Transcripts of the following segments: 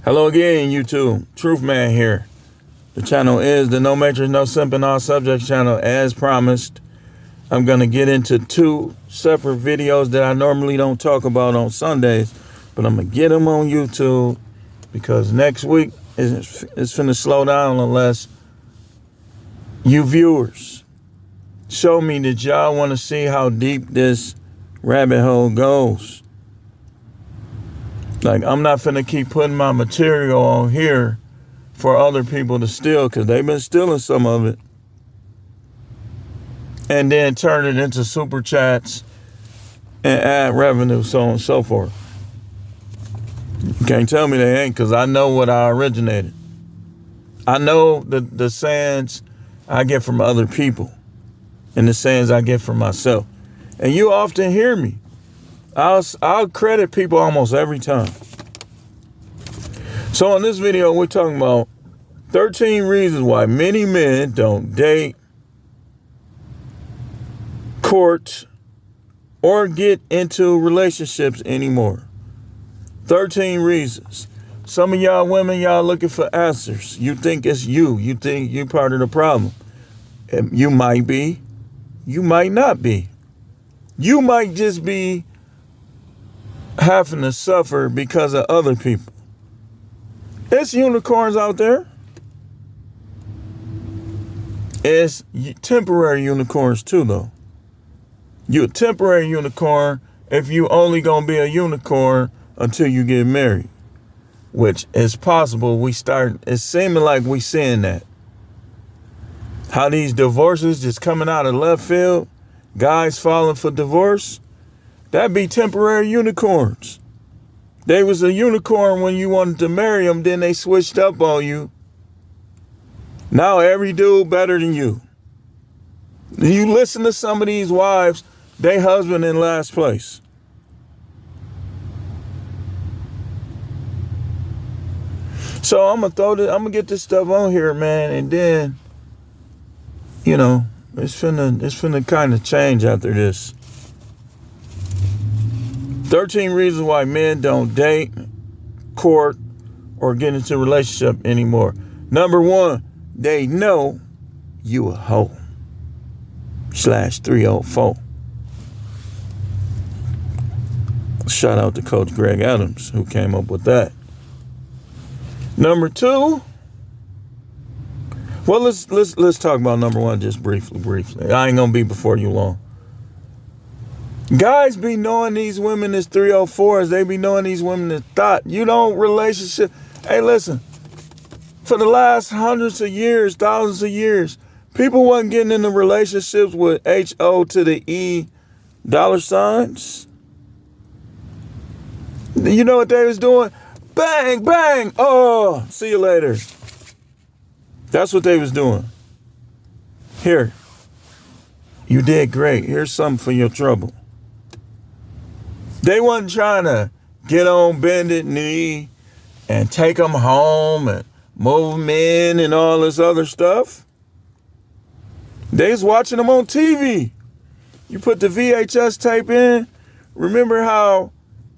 Hello again, YouTube. Truth Man here. The channel is the No Matrix, No Simping, All Subjects channel. As promised, I'm going to get into two separate videos that I normally don't talk about on Sundays, but I'm going to get them on YouTube because next week it's finna slow down unless you viewers show me that y'all want to see how deep this rabbit hole goes. Like, I'm not finna keep putting my material on here for other people to steal, because they've been stealing some of it. And then turn it into super chats and add revenue, so on and so forth. You can't tell me they ain't, because I know what I originated. I know the sayings I get from other people and the sayings I get from myself. And you often hear me. I'll credit people almost every time. So in this video, we're talking about 13 reasons why many men don't date, court, or get into relationships anymore. 13 reasons. Some of y'all women, y'all looking for answers. You think it's you. You think you're part of the problem. And you might be. You might not be. You might just be having to suffer because of other people. There's unicorns out there. It's temporary unicorns too, though. You're a temporary unicorn if you only gonna be a unicorn until you get married, which is possible. It's seeming like we seeing that. How these divorces just coming out of left field, guys falling for divorce. That'd be temporary unicorns. They was a unicorn when you wanted to marry them, then they switched up on you. Now every dude better than you. You listen to some of these wives, they husband in last place. So I'm gonna get this stuff on here, man, and then, you know, it's finna kind of change after this. 13 reasons why men don't date, court, or get into a relationship anymore. Number 1, they know you a hoe. /304. Shout out to Coach Greg Adams, who came up with that. Number 2. Well, let's talk about number 1 just briefly. I ain't gonna be before you long. Guys be knowing these women as 304s. They be knowing these women as thought. You don't relationship. Hey, listen. For the last hundreds of years, thousands of years, people wasn't getting into relationships with HO to the E $signs. You know what they was doing? Bang, bang. Oh, see you later. That's what they was doing. Here. You did great. Here's something for your trouble. They wasn't trying to get on bended knee and take them home and move them in and all this other stuff. They was watching them on TV. You put the VHS tape in. Remember how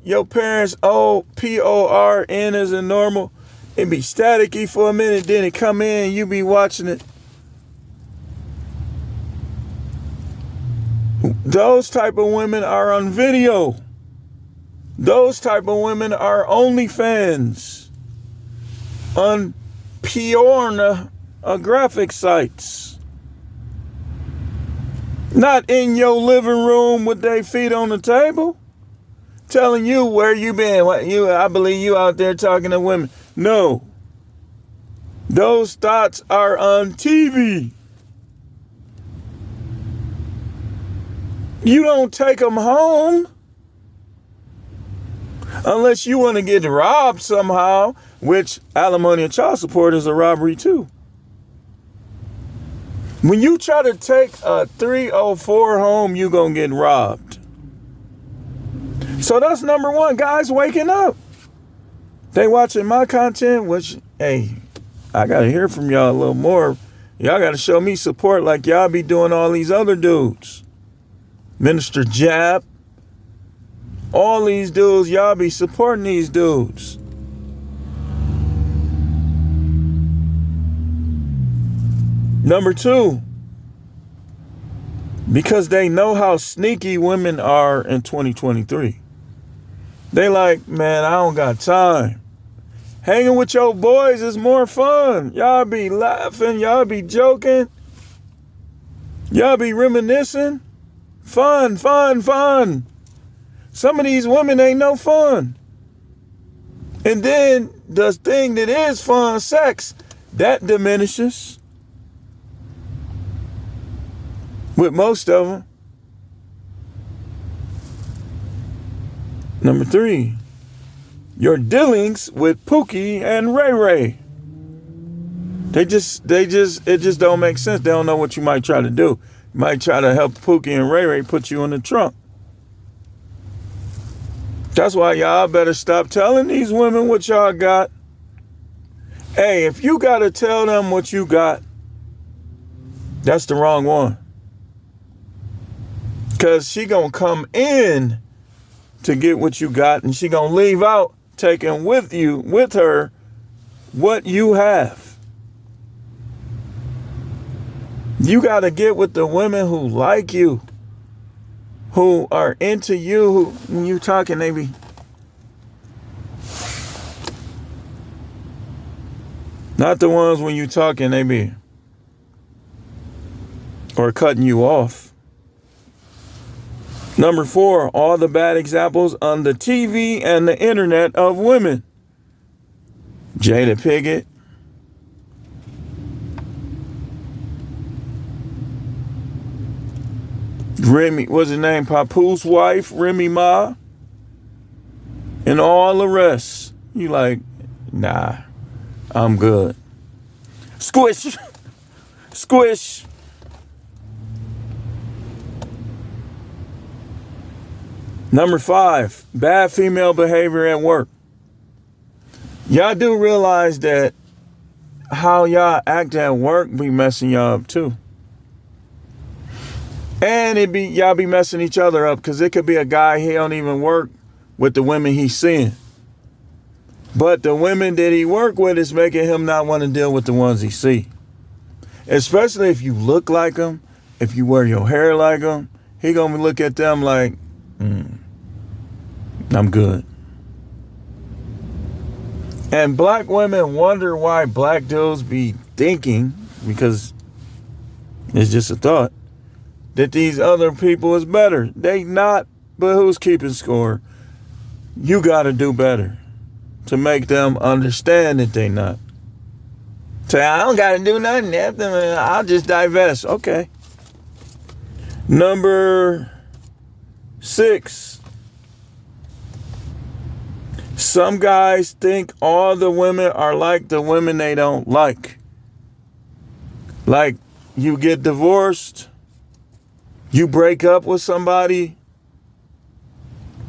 your parents, PORN is in normal? It be staticky for a minute, then it come in, you be watching it. Those type of women are on video. Those type of women are OnlyFans on pornographic sites. Not in your living room with their feet on the table, telling you where you been. I believe you out there talking to women. No. Those thoughts are on TV. You don't take them home. Unless you want to get robbed somehow, which alimony and child support is a robbery too. When you try to take a 304 home, you gonna get robbed. So that's number 1. Guys waking up. They watching my content, which, hey, I gotta hear from y'all a little more. Y'all gotta show me support like y'all be doing all these other dudes. Minister Jab. All these dudes, y'all be supporting these dudes. Number two, because they know how sneaky women are in 2023. They like, man, I don't got time. Hanging with your boys is more fun. Y'all be laughing. Y'all be joking. Y'all be reminiscing. Fun, fun, fun. Some of these women ain't no fun. And then the thing that is fun, sex, that diminishes with most of them. Number three, your dealings with Pookie and Ray Ray. It just don't make sense. They don't know what you might try to do. You might try to help Pookie and Ray Ray put you in the trunk. That's why y'all better stop telling these women what y'all got. Hey, if you gotta tell them what you got, that's the wrong one. Cause she gonna come in to get what you got, and she gonna leave out taking with her what you have. You gotta get with the women who like you, who are into you, who when you talking, they be not the ones when you talking, they be or cutting you off. Number four, all the bad examples on the TV and the internet of women. Jada Pinkett, Remy, what's his name? Papoose wife, Remy Ma, and all the rest. You like, nah, I'm good. Squish. Squish. Number five, bad female behavior at work. Y'all do realize that how y'all act at work be messing y'all up too. And y'all be messing each other up, because it could be a guy, he don't even work with the women he's seeing. But the women that he work with is making him not want to deal with the ones he see. Especially if you look like him, if you wear your hair like him, he gonna look at them like, I'm good. And black women wonder why black dudes be thinking, because it's just a thought, that these other people is better. They not, but who's keeping score? You got to do better to make them understand that they not. Say, I don't got to do nothing. I'll just divest. Okay. Number 6. Some guys think all the women are like the women they don't like. Like, you get divorced, you break up with somebody,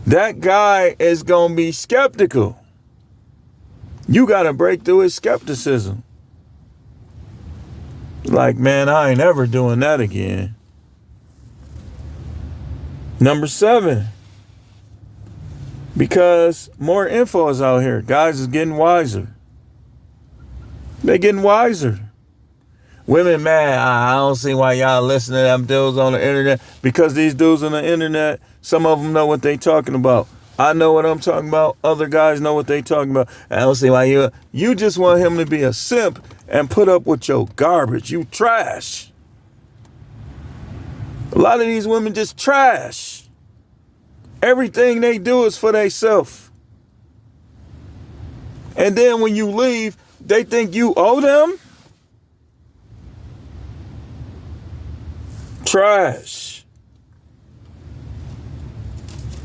that guy is going to be skeptical. You got to break through his skepticism. Like, man, I ain't ever doing that again. Number 7. Because more info is out here. Guys is getting wiser. They getting wiser. Women, man, I don't see why y'all listen to them dudes on the internet. Because these dudes on the internet, some of them know what they talking about. I know what I'm talking about. Other guys know what they talking about. I don't see why you just want him to be a simp and put up with your garbage. You trash. A lot of these women just trash. Everything they do is for themselves. And then when you leave, they think you owe them? Trash.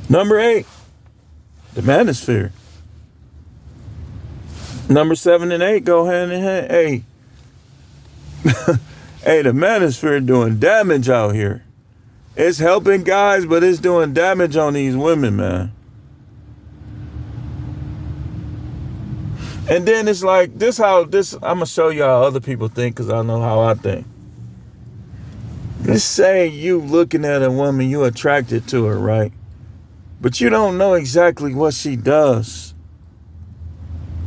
Number 8, the manosphere. Number 7 and 8 go hand in hand. Hey, hey, the manosphere doing damage out here. It's helping guys, but it's doing damage on these women, man. And then it's like, I'm going to show you how other people think, because I know how I think. Let's say you looking at a woman, you attracted to her, right? But you don't know exactly what she does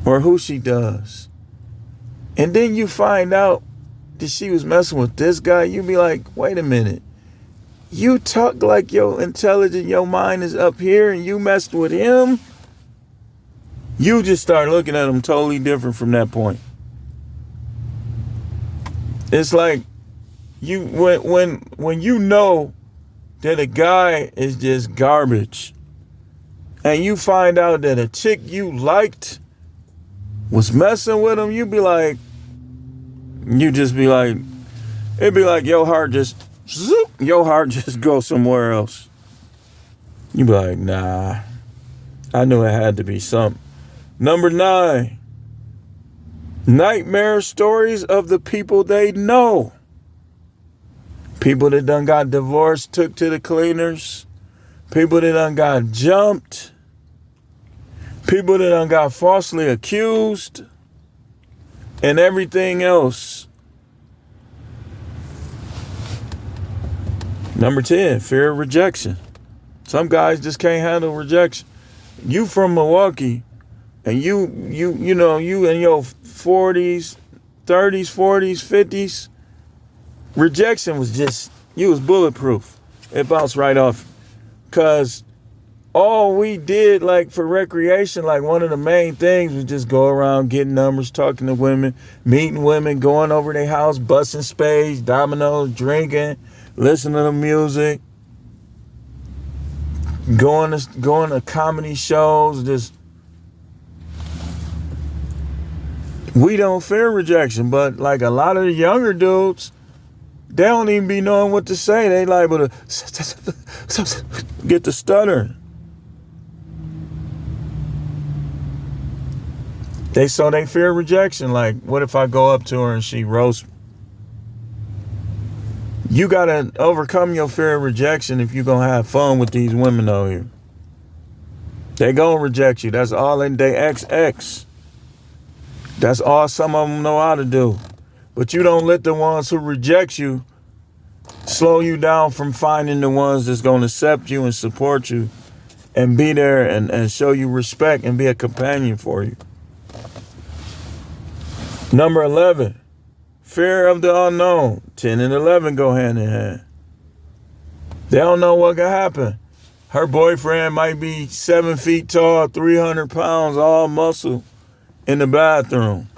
or who she does. And then you find out that she was messing with this guy, you'd be like, wait a minute. You talk like your intelligent, your mind is up here and you messed with him. You just start looking at him totally different from that point. It's like you when you know that a guy is just garbage and you find out that a chick you liked was messing with him, it'd be like your heart just goes somewhere else. You'd be like, nah, I knew it had to be something. Number 9, nightmare stories of the people they know. People that done got divorced, took to the cleaners. People that done got jumped. People that done got falsely accused. And everything else. Number 10, fear of rejection. Some guys just can't handle rejection. You from Milwaukee, and you in your 40s, 30s, 40s, 50s, rejection was just, you was bulletproof. It bounced right off. Because all we did, like for recreation, like one of the main things was just go around getting numbers, talking to women, meeting women, going over their house, busting spades, dominoes, drinking, listening to music, going to comedy shows. Just, we don't fear rejection, but like a lot of the younger dudes, they don't even be knowing what to say. They liable to get the stutter. They fear rejection. Like, what if I go up to her and she roasts me? You gotta overcome your fear of rejection if you're gonna have fun with these women out here. They gonna reject you. That's all they XX. That's all some of them know how to do. But you don't let the ones who reject you slow you down from finding the ones that's gonna accept you and support you and be there and show you respect and be a companion for you. Number 11, fear of the unknown. 10 and 11 go hand in hand. They don't know what could happen. Her boyfriend might be 7 feet tall, 300 pounds, all muscle in the bathroom.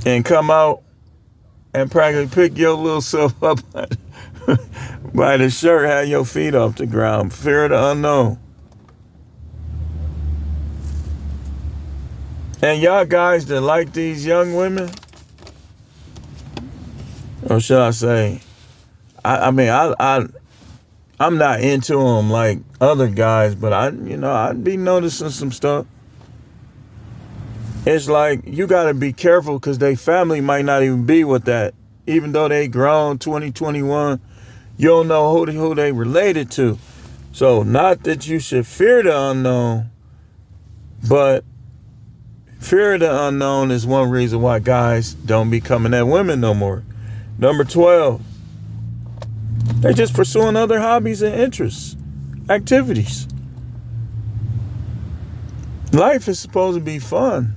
And come out and practically pick your little self up by the shirt, have your feet off the ground. Fear of the unknown. And y'all guys that like these young women, or should I say, I'm not into them like other guys, but I'd be noticing some stuff. It's like you gotta be careful because their family might not even be with that. Even though they grown 2021, you don't know who they related to. So not that you should fear the unknown, but fear of the unknown is one reason why guys don't be coming at women no more. Number 12, they just pursuing other hobbies and interests, activities. Life is supposed to be fun.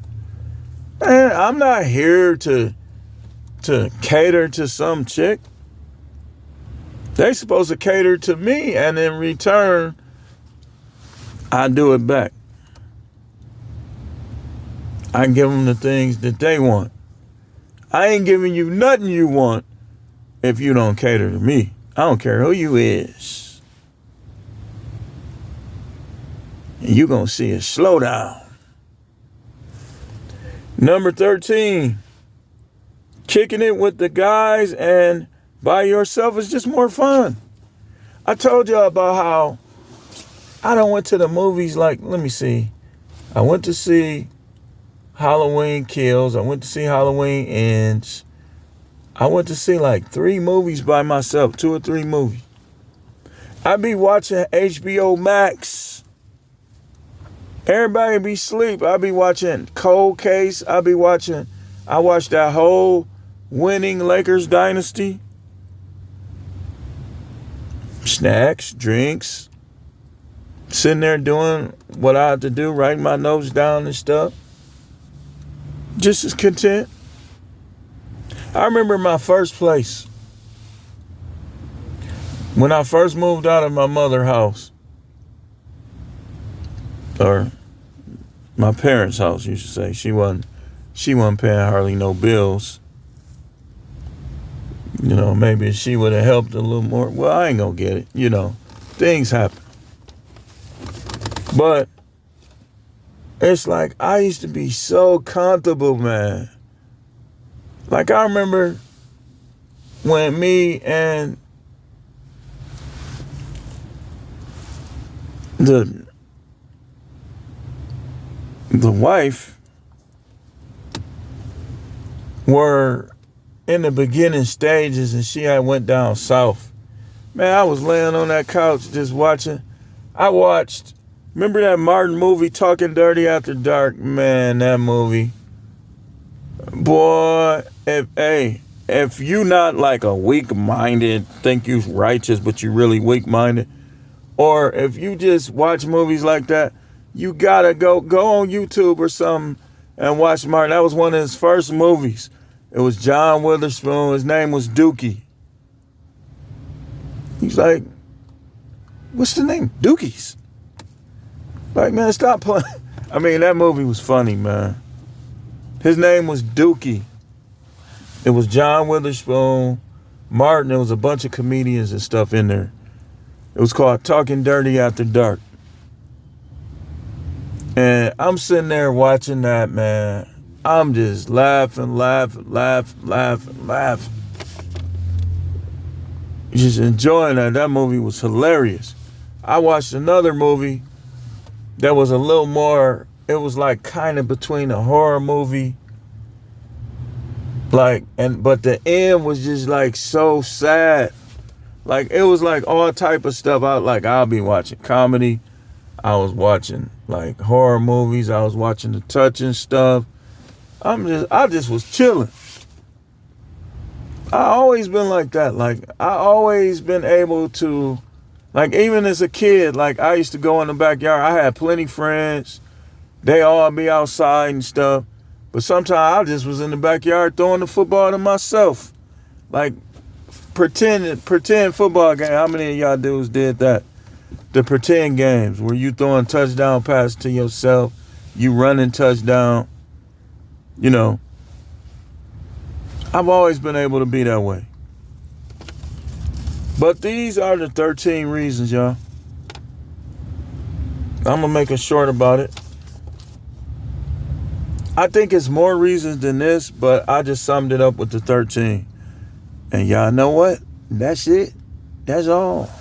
Man, I'm not here to cater to some chick. They supposed to cater to me, and in return, I do it back. I give them the things that they want. I ain't giving you nothing you want if you don't cater to me. I don't care who you is. And you gonna see a slowdown. Number 13, kicking it with the guys and by yourself is just more fun. I told y'all about how I done went to the movies, like, let me see. I went to see Halloween Kills. I went to see Halloween Ends. I went to see like 3 movies by myself, 2 or 3 movies. I be watching HBO Max. Everybody be asleep. I be watching Cold Case. I watched that whole winning Lakers dynasty. Snacks, drinks. Sitting there doing what I had to do, writing my notes down and stuff. Just as content. I remember my first place. When I first moved out of my mother's house, or my parents' house, you should say. She wasn't paying hardly no bills. You know, maybe if she would have helped a little more. Well, I ain't gonna get it. You know, things happen. But it's like I used to be so comfortable, man. Like I remember when me and the wife were in the beginning stages and she had went down south. Man, I was laying on that couch just watching. I watched, remember that Martin movie, Talking Dirty After Dark? Man, that movie. Boy, if you not like a weak-minded, think you righteous, but you really weak-minded, or if you just watch movies like that, you gotta go on YouTube or something and watch Martin. That was one of his first movies. It was John Witherspoon. His name was Dookie. He's like, what's the name? Dookies. Like, man, stop playing. I mean, that movie was funny, man. His name was Dookie. It was John Witherspoon, Martin. There was a bunch of comedians and stuff in there. It was called Talking Dirty After Dark. And I'm sitting there watching that, man. I'm just laughing. Just enjoying that. That movie was hilarious. I watched another movie that was a little more, it was like kind of between a horror movie. But the end was just like so sad. Like it was like all type of stuff. I'll be watching comedy. I was watching like horror movies. I was watching the touching stuff. I just was chilling. I always been like that. Like I always been able to, like even as a kid, like I used to go in the backyard. I had plenty friends. They all be outside and stuff. But sometimes I just was in the backyard throwing the football to myself. Like pretend football game. How many of y'all dudes did that? The pretend games where you throwing touchdown passes to yourself, you running touchdown. You know, I've always been able to be that way. But these are the 13 reasons, y'all. I'm going to make it short about it. I think it's more reasons than this, but I just summed it up with the 13. And y'all know what? That's it. That's all.